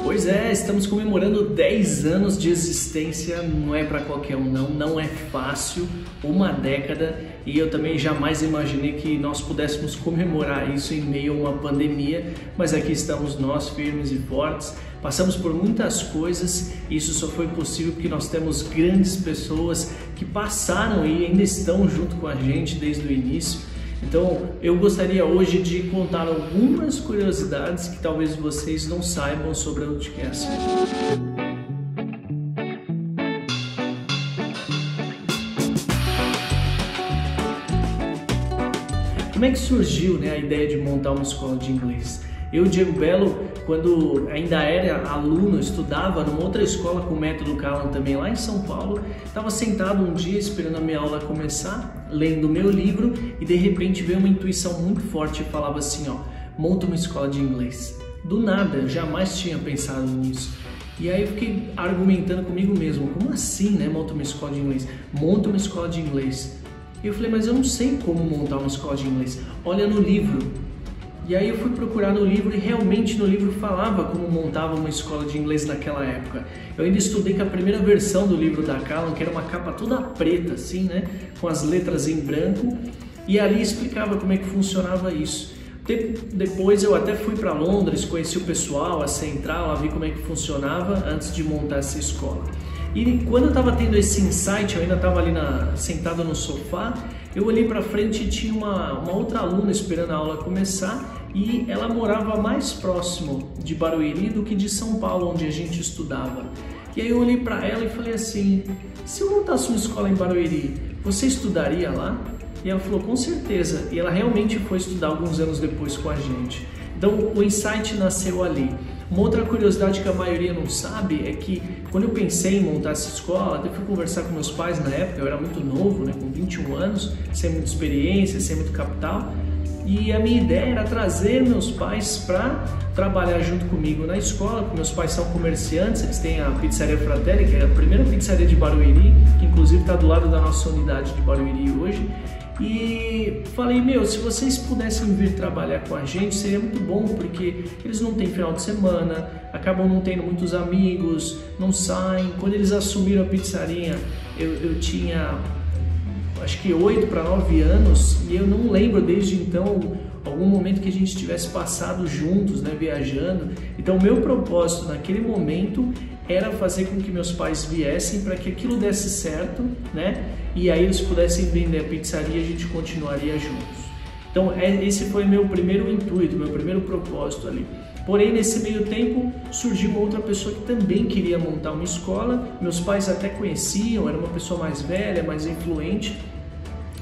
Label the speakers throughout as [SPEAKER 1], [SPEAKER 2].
[SPEAKER 1] Pois é, estamos comemorando 10 anos de existência, não é para qualquer um não é fácil, uma década, e eu também jamais imaginei que nós pudéssemos comemorar isso em meio a uma pandemia, mas aqui estamos nós, firmes e fortes. Passamos por muitas coisas e isso só foi possível porque nós temos grandes pessoas que passaram e ainda estão junto com a gente desde o início. Então, eu gostaria hoje de contar algumas curiosidades que talvez vocês não saibam sobre a Outcast. Como é que surgiu, a ideia de montar uma escola de inglês? Eu, Diego Belo, quando ainda era aluno, estudava numa outra escola com o método Callan também lá em São Paulo, estava sentado um dia esperando a minha aula começar, lendo o meu livro e de repente veio uma intuição muito forte e falava assim, monta uma escola de inglês. Do nada, eu jamais tinha pensado nisso. E aí eu fiquei argumentando comigo mesmo, como assim, monta uma escola de inglês? Monta uma escola de inglês. E eu falei, mas eu não sei como montar uma escola de inglês. Olha no livro. E aí eu fui procurar no livro e realmente no livro falava como montava uma escola de inglês naquela época. Eu ainda estudei com a primeira versão do livro da Callan, que era uma capa toda preta assim, com as letras em branco, e ali explicava como é que funcionava isso. Depois eu até fui para Londres, conheci o pessoal, a central, vi como é que funcionava antes de montar essa escola. E quando eu estava tendo esse insight, eu ainda estava ali sentado no sofá, eu olhei para frente e tinha uma outra aluna esperando a aula começar e ela morava mais próximo de Barueri do que de São Paulo, onde a gente estudava. E aí eu olhei para ela e falei assim, se eu montasse uma escola em Barueri, você estudaria lá? E ela falou, com certeza. E ela realmente foi estudar alguns anos depois com a gente. Então o insight nasceu ali. Uma outra curiosidade que a maioria não sabe é que quando eu pensei em montar essa escola, até fui conversar com meus pais na época, eu era muito novo, com 21 anos, sem muita experiência, sem muito capital, e a minha ideia era trazer meus pais para trabalhar junto comigo na escola, porque meus pais são comerciantes, eles têm a Pizzaria Fratelli, que é a primeira pizzaria de Barueri, que inclusive está do lado da nossa unidade de Barueri hoje. E falei, se vocês pudessem vir trabalhar com a gente seria muito bom, porque eles não têm final de semana, acabam não tendo muitos amigos, não saem. Quando eles assumiram a pizzaria, eu tinha acho que 8 para 9 anos e eu não lembro desde então algum momento que a gente tivesse passado juntos, viajando. Então o meu propósito naquele momento era fazer com que meus pais viessem para que aquilo desse certo, e aí eles pudessem vender a pizzaria e a gente continuaria juntos. Então esse foi meu primeiro intuito, meu primeiro propósito ali. Porém, nesse meio tempo, surgiu uma outra pessoa que também queria montar uma escola. Meus pais até conheciam, era uma pessoa mais velha, mais influente.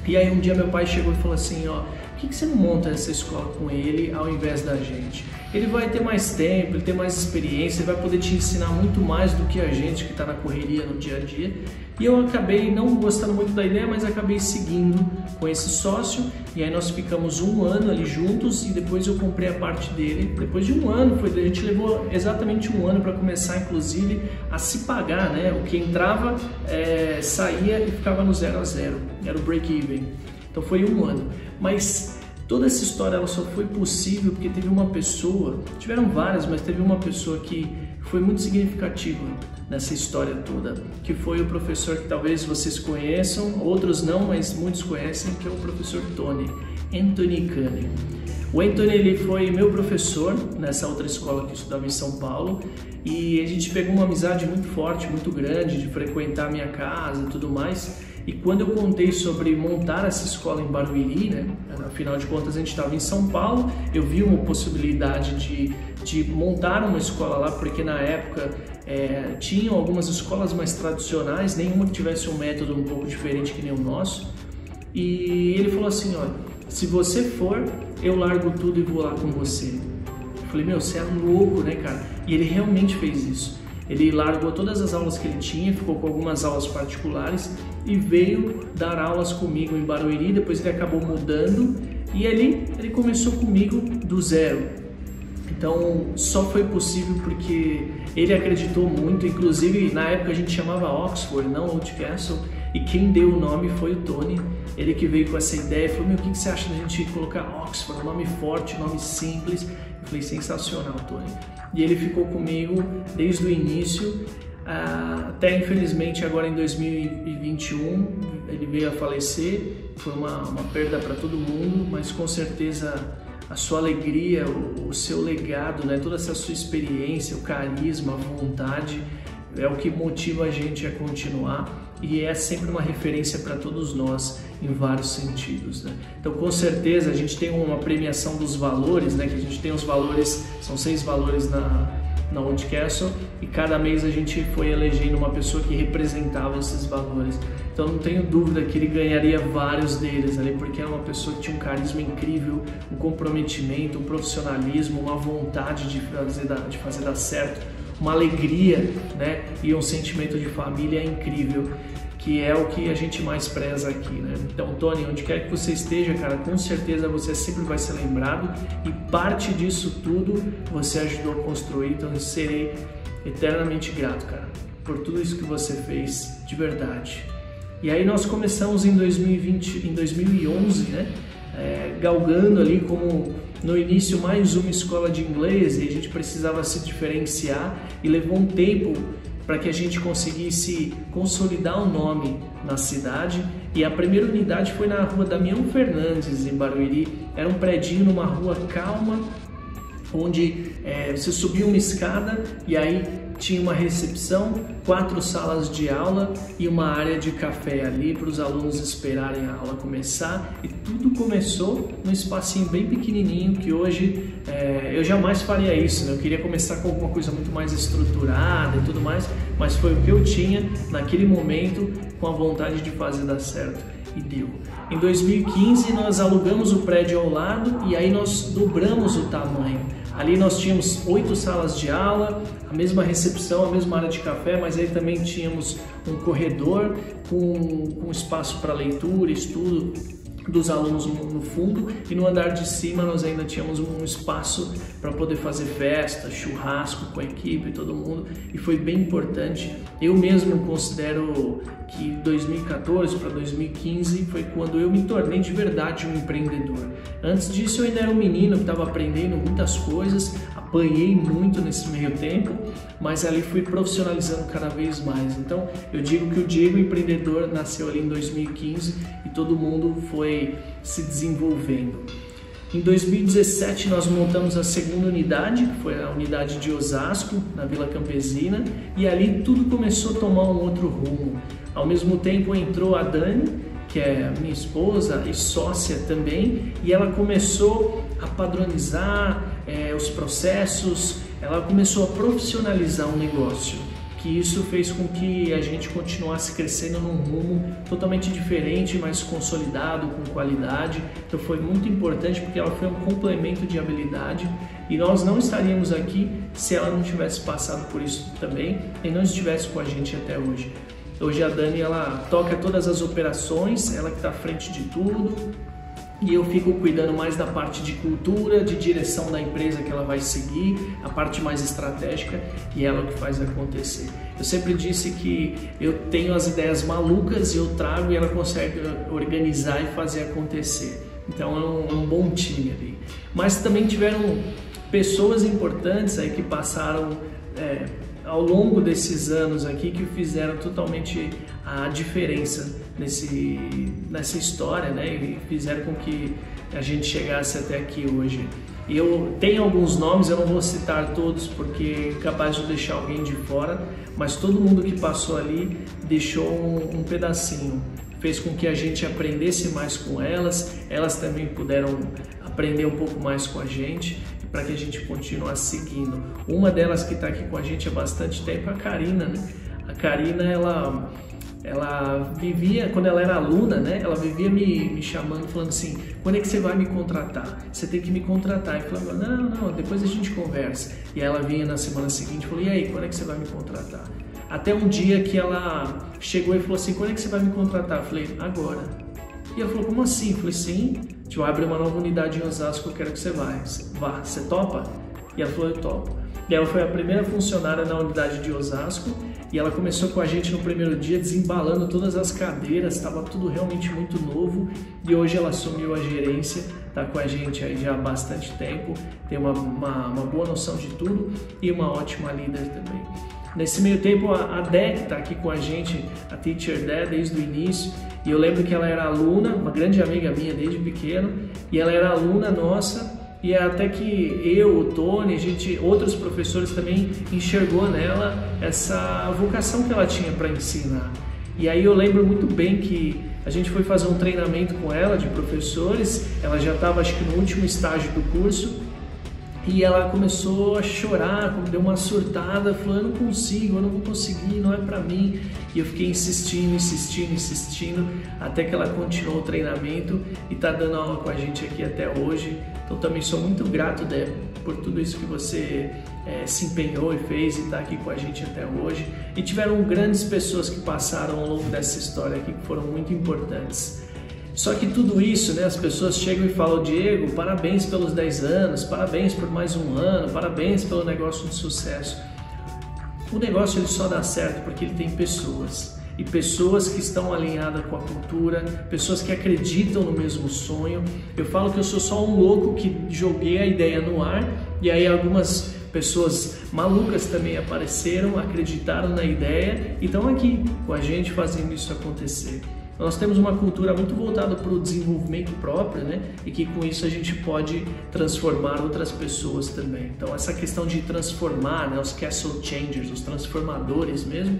[SPEAKER 1] E aí um dia meu pai chegou e falou assim, por que você não monta essa escola com ele ao invés da gente? Ele vai ter mais tempo, ele tem mais experiência, ele vai poder te ensinar muito mais do que a gente que está na correria no dia a dia. E eu acabei não gostando muito da ideia, mas acabei seguindo com esse sócio. E aí nós ficamos um ano ali juntos e depois eu comprei a parte dele. Depois de um ano, a gente levou exatamente um ano para começar, inclusive, a se pagar, O que entrava, saía e ficava no 0 a 0. Era o break-even. Então foi um ano. Mas toda essa história ela só foi possível porque teve uma pessoa, tiveram várias, mas teve uma pessoa que foi muito significativa nessa história toda, que foi o professor que talvez vocês conheçam, outros não, mas muitos conhecem, que é o professor Anthony Cunningham. O Anthony ele foi meu professor nessa outra escola que eu estudava em São Paulo e a gente pegou uma amizade muito forte, muito grande, de frequentar a minha casa e tudo mais. E quando eu contei sobre montar essa escola em Barueri, afinal de contas a gente estava em São Paulo, eu vi uma possibilidade de montar uma escola lá, porque na época tinham algumas escolas mais tradicionais, nenhuma que tivesse um método um pouco diferente que nem o nosso. E ele falou assim, olha, se você for, eu largo tudo e vou lá com você. Eu falei, você é louco, cara? E ele realmente fez isso. Ele largou todas as aulas que ele tinha, ficou com algumas aulas particulares e veio dar aulas comigo em Barueri. Depois ele acabou mudando e ali ele começou comigo do zero. Então só foi possível porque ele acreditou muito. Inclusive na época a gente chamava Oxford, não Old Castle, e quem deu o nome foi o Tony. Ele que veio com essa ideia, falou, o que você acha da gente colocar Oxford, um nome forte, um nome simples? Eu Falei, sensacional, Tony. E ele ficou comigo desde o início, até infelizmente agora em 2021 ele veio a falecer. Foi uma perda para todo mundo, mas com certeza a sua alegria, o seu legado, né? Toda essa sua experiência, o carisma, a vontade é o que motiva a gente a continuar e é sempre uma referência para todos nós em vários sentidos, né? Então, com certeza, a gente tem uma premiação dos valores, né? Que a gente tem os valores, são 6 valores na Old Castle e cada mês a gente foi elegendo uma pessoa que representava esses valores. Então, não tenho dúvida que ele ganharia vários deles ali, porque era uma pessoa que tinha um carisma incrível, um comprometimento, um profissionalismo, uma vontade de fazer dar certo, uma alegria, né? E um sentimento de família incrível, que é o que a gente mais preza aqui, né? Então, Tony, onde quer que você esteja, cara, com certeza você sempre vai ser lembrado e parte disso tudo você ajudou a construir, então eu serei eternamente grato, cara, por tudo isso que você fez, de verdade. E aí nós começamos em 2011, né? Galgando ali como no início mais uma escola de inglês e a gente precisava se diferenciar e levou um tempo para que a gente conseguisse consolidar o nome na cidade. E a primeira unidade foi na rua Damião Fernandes, em Barueri. Era um predinho numa rua calma, onde você subia uma escada e aí tinha uma recepção, 4 salas de aula e uma área de café ali para os alunos esperarem a aula começar. E tudo começou num espacinho bem pequenininho que hoje eu jamais faria isso, né? Eu queria começar com alguma coisa muito mais estruturada e tudo mais, mas foi o que eu tinha naquele momento com a vontade de fazer dar certo e deu. Em 2015 nós alugamos o prédio ao lado e aí nós dobramos o tamanho. Ali nós tínhamos 8 salas de aula, a mesma recepção, a mesma área de café, mas aí também tínhamos um corredor com espaço para leitura, estudo dos alunos no fundo, e no andar de cima nós ainda tínhamos um espaço para poder fazer festa, churrasco com a equipe, todo mundo, e foi bem importante. Eu mesmo considero que 2014 para 2015 foi quando eu me tornei de verdade um empreendedor. Antes disso eu ainda era um menino que estava aprendendo muitas coisas, apanhei muito nesse meio tempo, mas ali fui profissionalizando cada vez mais. Então eu digo que o Diego empreendedor nasceu ali em 2015 e todo mundo foi se desenvolvendo. Em 2017 nós montamos a segunda unidade, que foi a unidade de Osasco, na Vila Campesina, e ali tudo começou a tomar um outro rumo. Ao mesmo tempo entrou a Dani, que é minha esposa e sócia também, e ela começou a padronizar os processos, ela começou a profissionalizar o negócio, que isso fez com que a gente continuasse crescendo num rumo totalmente diferente, mais consolidado, com qualidade. Então foi muito importante porque ela foi um complemento de habilidade e nós não estaríamos aqui se ela não tivesse passado por isso também e não estivesse com a gente até hoje. Hoje a Dani, ela toca todas as operações, ela que está à frente de tudo, e eu fico cuidando mais da parte de cultura, de direção da empresa que ela vai seguir, a parte mais estratégica, e ela que faz acontecer. Eu sempre disse que eu tenho as ideias malucas e eu trago e ela consegue organizar e fazer acontecer. Então é um bom time ali. Mas também tiveram pessoas importantes aí que passaram ao longo desses anos aqui que fizeram totalmente a diferença nessa história, né? E fizeram com que a gente chegasse até aqui hoje. E eu tenho alguns nomes, eu não vou citar todos porque é capaz de deixar alguém de fora, mas todo mundo que passou ali deixou um pedacinho. Fez com que a gente aprendesse mais com elas, elas também puderam aprender um pouco mais com a gente, para que a gente continuasse seguindo. Uma delas que está aqui com a gente há bastante tempo é a Karina, né? A Karina, ela vivia, quando ela era aluna, né? Ela vivia me chamando, falando assim, quando é que você vai me contratar? Você tem que me contratar. E falava, não, depois a gente conversa. E ela vinha na semana seguinte e falou, e aí, quando é que você vai me contratar? Até um dia que ela chegou e falou assim, quando é que você vai me contratar? Eu falei, agora. E ela falou, como assim? Eu falei, sim, a gente vai abrir uma nova unidade em Osasco, eu quero que você vá. Você topa? E ela falou, eu topo. E ela foi a primeira funcionária na unidade de Osasco e ela começou com a gente no primeiro dia desembalando todas as cadeiras, estava tudo realmente muito novo e hoje ela assumiu a gerência está com a gente aí já há bastante tempo, tem uma boa noção de tudo e uma ótima líder também. Nesse meio tempo, a Dé está aqui com a gente, a Teacher Dé, desde o início, e eu lembro que ela era aluna, uma grande amiga minha desde pequeno, e ela era aluna nossa, e até que eu, o Tony, outros professores também enxergou nela essa vocação que ela tinha para ensinar. E aí eu lembro muito bem que a gente foi fazer um treinamento com ela de professores, ela já estava acho que no último estágio do curso, e ela começou a chorar, deu uma surtada, falou, eu não consigo, eu não vou conseguir, não é pra mim. E eu fiquei insistindo, até que ela continuou o treinamento e tá dando aula com a gente aqui até hoje. Então também sou muito grato, Dé, por tudo isso que você se empenhou e fez e tá aqui com a gente até hoje. E tiveram grandes pessoas que passaram ao longo dessa história aqui, que foram muito importantes. Só que tudo isso, né, as pessoas chegam e falam, Diego, parabéns pelos 10 anos, parabéns por mais um ano, parabéns pelo negócio de sucesso. O negócio ele só dá certo porque ele tem pessoas. E pessoas que estão alinhadas com a cultura, pessoas que acreditam no mesmo sonho. Eu falo que eu sou só um louco que joguei a ideia no ar e aí algumas pessoas malucas também apareceram, acreditaram na ideia e estão aqui com a gente fazendo isso acontecer. Nós temos uma cultura muito voltada para o desenvolvimento próprio, né? E que com isso a gente pode transformar outras pessoas também. Então essa questão de transformar, né? Os castle changers, os transformadores mesmo,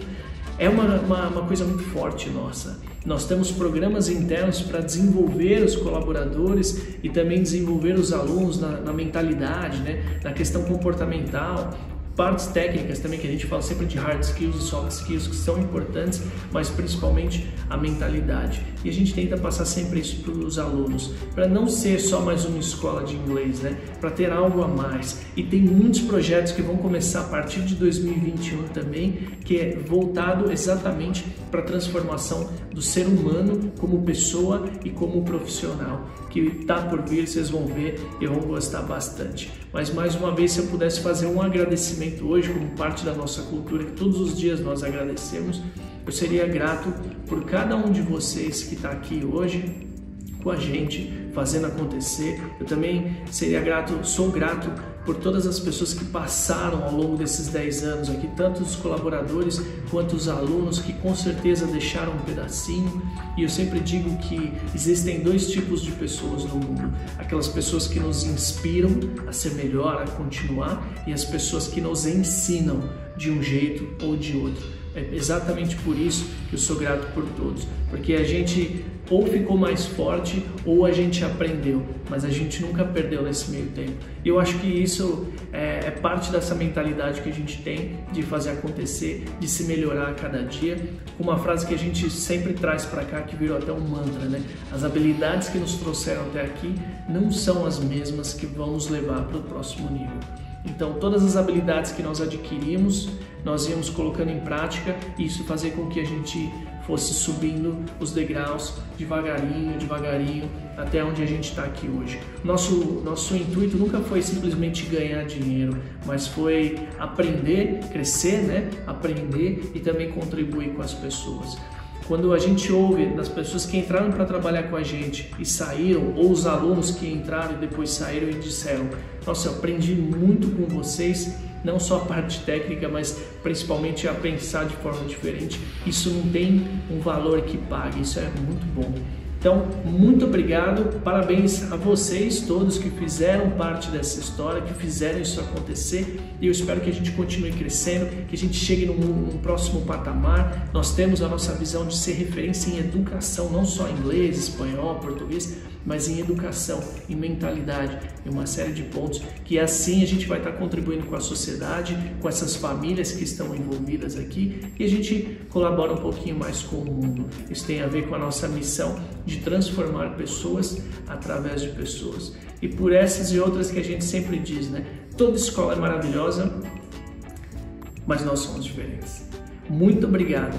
[SPEAKER 1] é uma coisa muito forte nossa. Nós temos programas internos para desenvolver os colaboradores e também desenvolver os alunos na mentalidade, né? Na questão comportamental. Partes técnicas também, que a gente fala sempre de hard skills e soft skills, que são importantes, mas principalmente a mentalidade. E a gente tenta passar sempre isso para os alunos, para não ser só mais uma escola de inglês, né? Para ter algo a mais. E tem muitos projetos que vão começar a partir de 2021 também, que é voltado exatamente para a transformação do ser humano como pessoa e como profissional, que está por vir, vocês vão ver e vão gostar bastante. Mas mais uma vez, se eu pudesse fazer um agradecimento hoje como parte da nossa cultura, que todos os dias nós agradecemos, eu seria grato por cada um de vocês que está aqui hoje com a gente, fazendo acontecer. Eu também sou grato por todas as pessoas que passaram ao longo desses 10 anos aqui, tanto os colaboradores quanto os alunos, que com certeza deixaram um pedacinho. E eu sempre digo que existem dois tipos de pessoas no mundo: aquelas pessoas que nos inspiram a ser melhor, a continuar, e as pessoas que nos ensinam de um jeito ou de outro. É exatamente por isso que eu sou grato por todos, porque a gente ou ficou mais forte ou a gente aprendeu, mas a gente nunca perdeu nesse meio tempo. E eu acho que isso é parte dessa mentalidade que a gente tem de fazer acontecer, de se melhorar a cada dia, com uma frase que a gente sempre traz para cá, que virou até um mantra, né? As habilidades que nos trouxeram até aqui não são as mesmas que vão nos levar para o próximo nível. Então, todas as habilidades que nós adquirimos, nós íamos colocando em prática, e isso fazer com que a gente fosse subindo os degraus devagarinho, até onde a gente está aqui hoje. Nosso intuito nunca foi simplesmente ganhar dinheiro, mas foi aprender, crescer, né? Aprender e também contribuir com as pessoas. Quando a gente ouve das pessoas que entraram para trabalhar com a gente e saíram, ou os alunos que entraram e depois saíram e disseram: nossa, eu aprendi muito com vocês, não só a parte técnica, mas principalmente a pensar de forma diferente. Isso não tem um valor que pague, isso é muito bom. Então, muito obrigado, parabéns a vocês todos que fizeram parte dessa história, que fizeram isso acontecer, e eu espero que a gente continue crescendo, que a gente chegue num próximo patamar. Nós temos a nossa visão de ser referência em educação, não só em inglês, espanhol, português, mas em educação, em mentalidade, em uma série de pontos, que assim a gente vai estar contribuindo com a sociedade, com essas famílias que estão envolvidas aqui, e a gente colabora um pouquinho mais com o mundo. Isso tem a ver com a nossa missão de transformar pessoas através de pessoas. E por essas e outras que a gente sempre diz, né? Toda escola é maravilhosa, mas nós somos diferentes. Muito obrigado!